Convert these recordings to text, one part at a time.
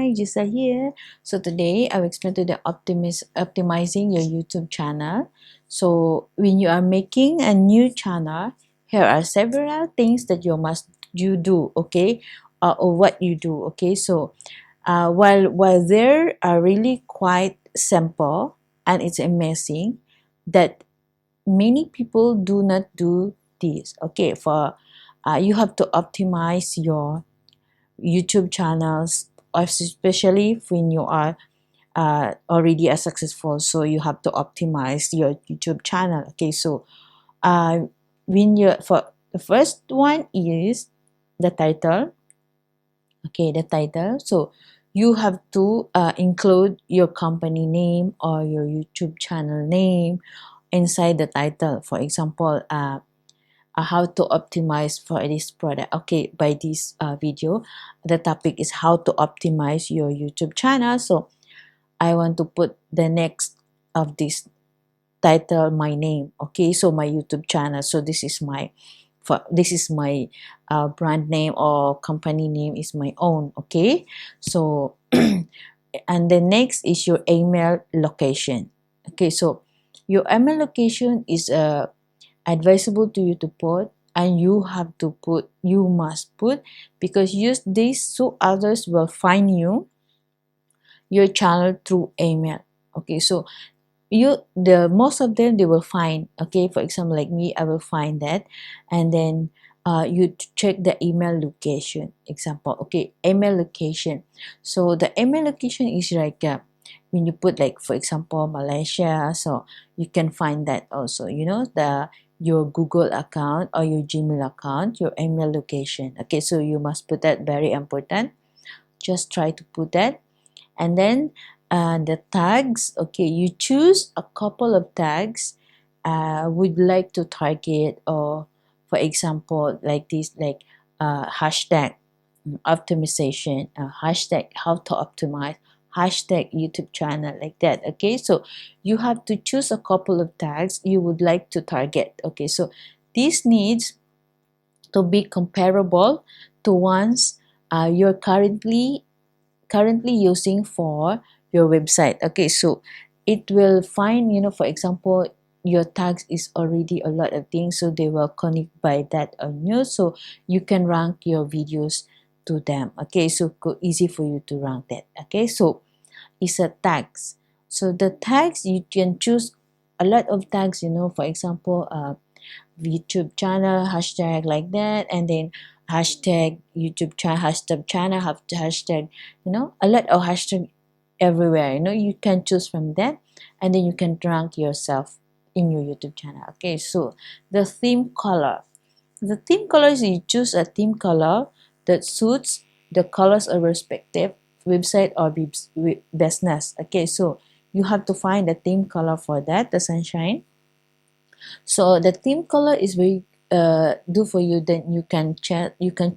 Hi, Giselle here. So today I will explain to the optimizing your YouTube channel. So when you are making a new channel, here are several things that you do, okay, or what you do, okay. So while they are really quite simple and it's amazing that many people do not do this, okay. For you have to optimize your YouTube channels, especially when you are already a successful. So you have to optimize your YouTube channel. Okay, so when you for the first one is the title. Okay, the title. So you have to include your company name or your YouTube channel name inside the title. For example, how to optimize for this product. Okay, by this video the topic is how to optimize your YouTube channel. So I want to put the next of this title my name. Okay, so my YouTube channel. So this is my brand name or company name is my own. Okay, so and the next is your email location. Okay, so your email location is advisable to you to put, and you must put, because use this so others will find your channel through email. Okay, so the most of them they will find. Okay, for example, like me, I will find that, and then you check the email location. Example, okay, email location. So the email location is like when you put, like, for example, Malaysia, so you can find that also, your Google account or your Gmail account, your email location. Okay, so you must put that, very important. Just try to put that. And then the tags. Okay, you choose a couple of tags would like to target, or for example like this, like hashtag optimization, hashtag how to optimize, hashtag YouTube channel, like that. Okay, so you have to choose a couple of tags you would like to target. Okay, so this needs to be comparable to ones you're currently using for your website. Okay, so it will find, for example, your tags is already a lot of things, so they will connect by that on you, so you can rank your videos to them. Okay, so easy for you to rank that. Okay, so it's a tags. So the tags, you can choose a lot of tags, for example, YouTube channel hashtag, like that, and then hashtag YouTube channel, hashtag, a lot of hashtag everywhere. You can choose from that, and then you can rank yourself in your YouTube channel. Okay, so the theme color. The theme colors, you choose a theme color that suits the colors of respective website or business. Okay, so you have to find the theme color for that, the sunshine. So the theme color is very do for you, then you can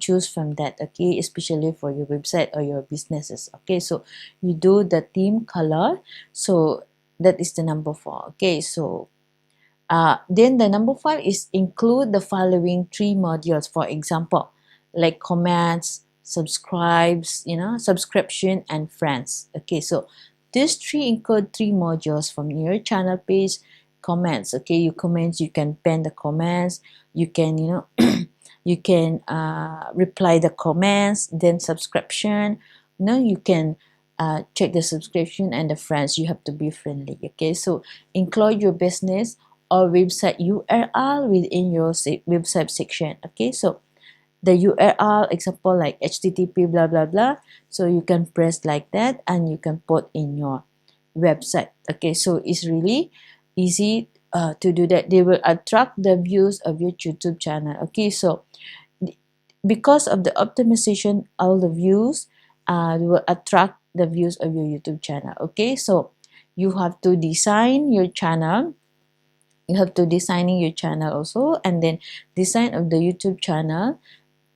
choose from that. Okay, especially for your website or your businesses. Okay, so you do the theme color. So that is the number 4. Okay, so then the number 5 is include the following 3 modules. For example, like comments, subscription, and friends. Okay, so these 3 include 3 modules from your channel page. Comments. Okay, you comments, you can pen the comments, you can you can reply the comments. Then subscription, you can check the subscription, and the friends, you have to be friendly. Okay, so include your business or website URL within your website section. Okay, so the URL, example like http blah blah blah, so you can press like that and you can put in your website. Okay, so it's really easy to do that. They will attract the views of your YouTube channel. Okay, so because of the optimization, all the views will attract the views of your YouTube channel. Okay, so you have to design your channel. You have to designing your channel also, and then design of the YouTube channel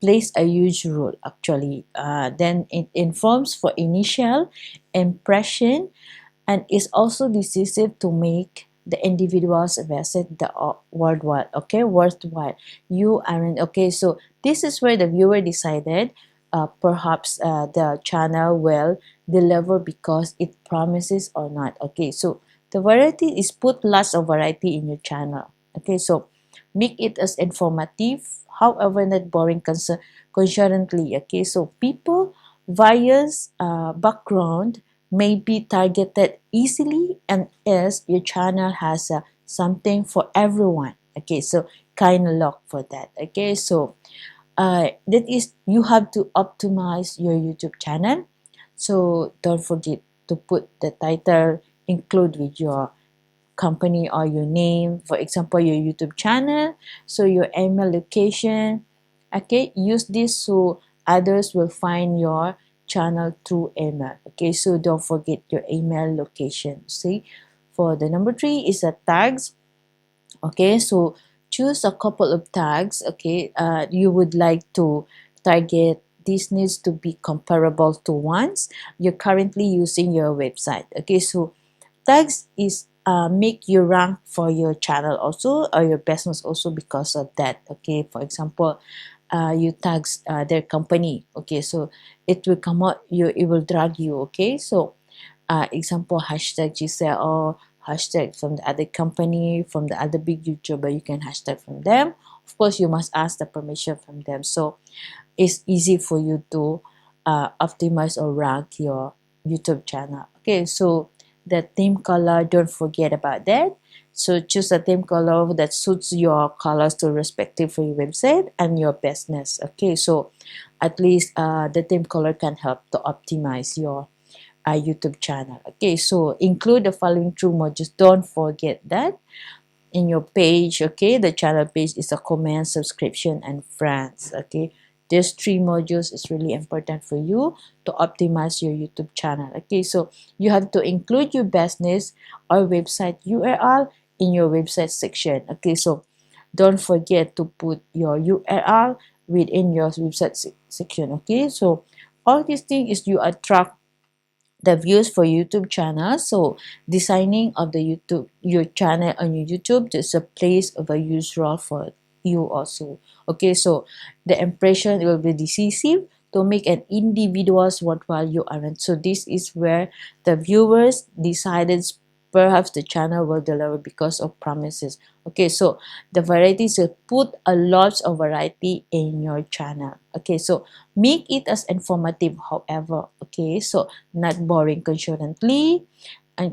plays a huge role actually. Then it informs for initial impression, and is also decisive to make the individuals visit the worldwide. Okay, worthwhile. You aren't. Okay, so this is where the viewer decided perhaps the channel will deliver because it promises or not. Okay, so the variety is put lots of variety in your channel. Okay, so make it as informative, however not boring concurrently. Okay, so people various background may be targeted easily, and as your channel has something for everyone. Okay, so kind of look for that. Okay, so that is, you have to optimize your YouTube channel. So don't forget to put the title include with your company or your name, for example your YouTube channel, so your email location. Okay, use this so others will find your channel through email. Okay, so don't forget your email location. See, for the number 3 is a tags. Okay, so choose a couple of tags. Okay, you would like to target. This needs to be comparable to ones you're currently using your website. Okay, so tags is make you rank for your channel also, or your business also, because of that. Okay, for example, you tags their company. Okay, so it will come out, it will drag you. Okay, so example, hashtag Giselle, or hashtag from the other company, from the other big YouTuber, you can hashtag from them. Of course, you must ask the permission from them, so it's easy for you to optimize or rank your YouTube channel. Okay, so the theme color, don't forget about that. So choose a theme color that suits your colors to respective for your website and your business. Okay, so at least the theme color can help to optimize your YouTube channel. Okay, so include the following true modules. Don't forget that in your page. Okay, the channel page is a comment, subscription, and friends. Okay, these 3 modules is really important for you to optimize your YouTube channel. Okay, so you have to include your business or website URL in your website section. Okay, so don't forget to put your URL within your website section. Okay, so all these things is you attract the views for YouTube channel. So designing of the your channel on your YouTube is a place of a usual for you also. Okay, so the impression will be decisive to make an individual's worthwhile you aren't. So this is where the viewers decided perhaps the channel will deliver because of promises. Okay, so the varieties will put a lot of variety in your channel. Okay, so make it as informative, however. Okay, so not boring concurrently, and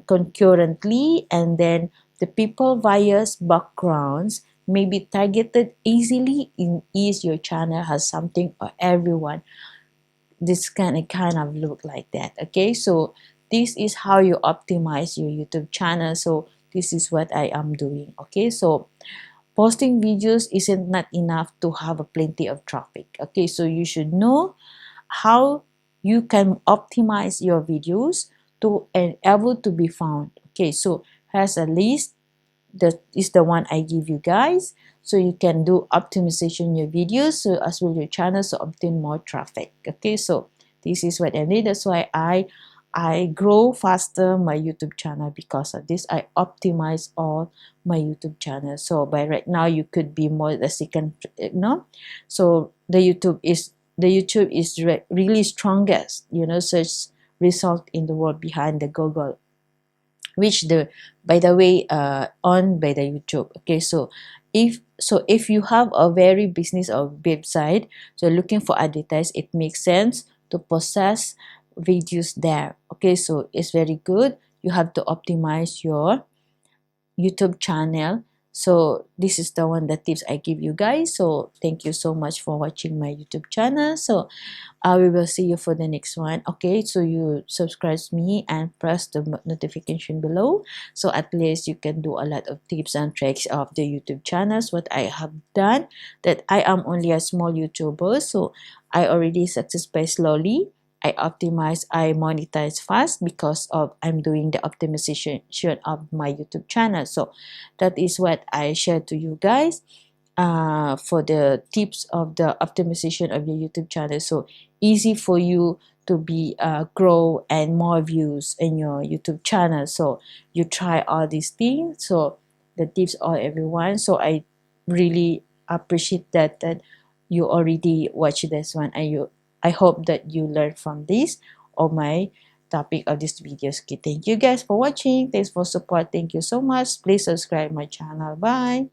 then the people various backgrounds may be targeted easily in ease your channel has something for everyone. This kind of look like that. Okay, so this is how you optimize your YouTube channel. So this is what I am doing. Okay, so posting videos isn't not enough to have a plenty of traffic. Okay, so you should know how you can optimize your videos to and able to be found. Okay, so has a list that is the one I give you guys, so you can do optimization your videos, so as well your channel, so obtain more traffic. Okay, so this is what I need. That's why I grow faster my YouTube channel. Because of this, I optimize all my YouTube channel. So by right now you could be more the second, so the YouTube is really strongest search result in the world behind the Google, which the by the way on by the YouTube. Okay, so if you have a very business or website, so looking for advertise, it makes sense to possess videos there. Okay, so it's very good. You have to optimize your YouTube channel. So this is the one, the tips I give you guys. So thank you so much for watching my YouTube channel. So we will see you for the next one. Okay, so you subscribe me and press the notification below, so at least you can do a lot of tips and tricks of the YouTube channels what I have done. That I am only a small YouTuber, so I already success by slowly. I optimize, I monetize fast because of I'm doing the optimization of my YouTube channel. So that is what I share to you guys for the tips of the optimization of your YouTube channel. So easy for you to be grow and more views in your YouTube channel. So you try all these things. So the tips all everyone. So I really appreciate that you already watch this one and you I hope that you learned from this or my topic of this video. Okay, thank you guys for watching. Thanks for support. Thank you so much. Please subscribe my channel. Bye.